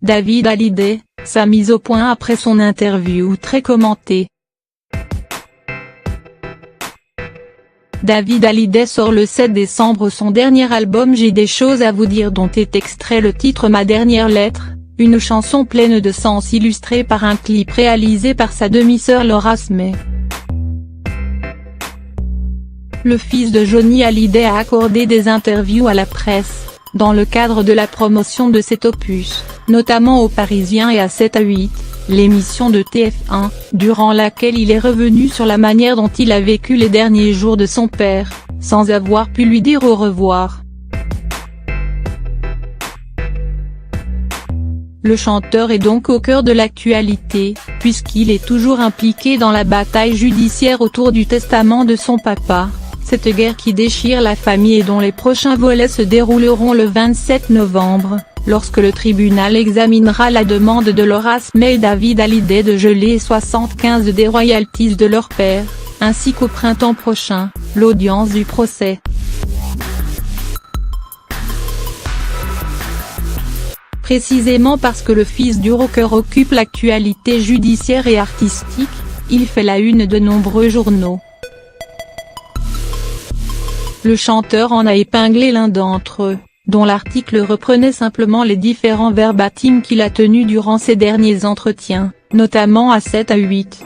David Hallyday, sa mise au point après son interview très commentée. David Hallyday sort le 7 décembre son dernier album J'ai des choses à vous dire, dont est extrait le titre Ma dernière lettre, une chanson pleine de sens illustrée par un clip réalisé par sa demi-sœur Laura Smay. Le fils de Johnny Hallyday a accordé des interviews à la presse, dans le cadre de la promotion de cet opus, notamment au Parisien et à 7 à 8, l'émission de TF1, durant laquelle il est revenu sur la manière dont il a vécu les derniers jours de son père, sans avoir pu lui dire au revoir. Le chanteur est donc au cœur de l'actualité, puisqu'il est toujours impliqué dans la bataille judiciaire autour du testament de son papa, cette guerre qui déchire la famille et dont les prochains volets se dérouleront le 27 novembre, lorsque le tribunal examinera la demande de Laura Smay et David Hallyday de geler 75 des royalties de leur père, ainsi qu'au printemps prochain, l'audience du procès. Précisément parce que le fils du rocker occupe l'actualité judiciaire et artistique, il fait la une de nombreux journaux. Le chanteur en a épinglé l'un d'entre eux, dont l'article reprenait simplement les différents verbatims qu'il a tenus durant ses derniers entretiens, notamment à 7 à 8.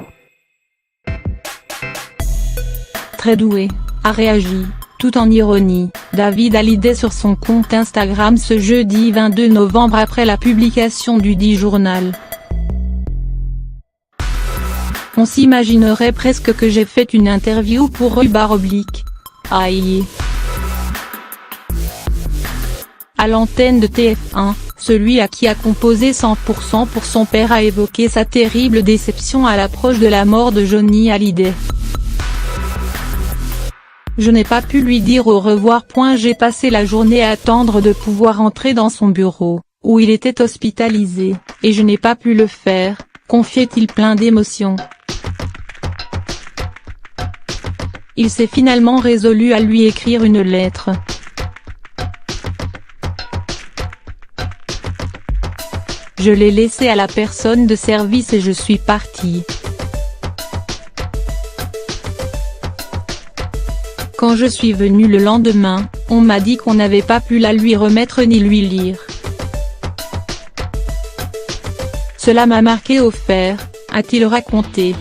Très doué, a réagi, tout en ironie, David Hallyday sur son compte Instagram ce jeudi 22 novembre après la publication du dit journal. On s'imaginerait presque que j'ai fait une interview pour /. Aïe. À l'antenne de TF1, celui à qui a composé 100% pour son père a évoqué sa terrible déception à l'approche de la mort de Johnny Hallyday. Je n'ai pas pu lui dire au revoir. J'ai passé la journée à attendre de pouvoir entrer dans son bureau, où il était hospitalisé, et je n'ai pas pu le faire, confiait-il plein d'émotion. Il s'est finalement résolu à lui écrire une lettre. Je l'ai laissé à la personne de service et je suis parti. Quand je suis venu le lendemain, on m'a dit qu'on n'avait pas pu la lui remettre ni lui lire. Cela m'a marqué au fer, a-t-il raconté.